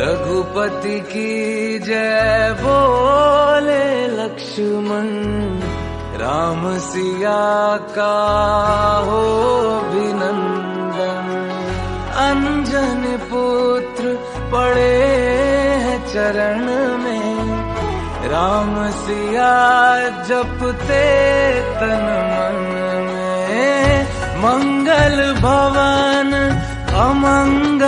रघुपति की जय बोले लक्ष्मण, राम सिया का हो अभिनंदन। अंजन पुत्र पड़े हैं चरण में, राम सिया जपते तन मन में। मंगल भवन अमंगल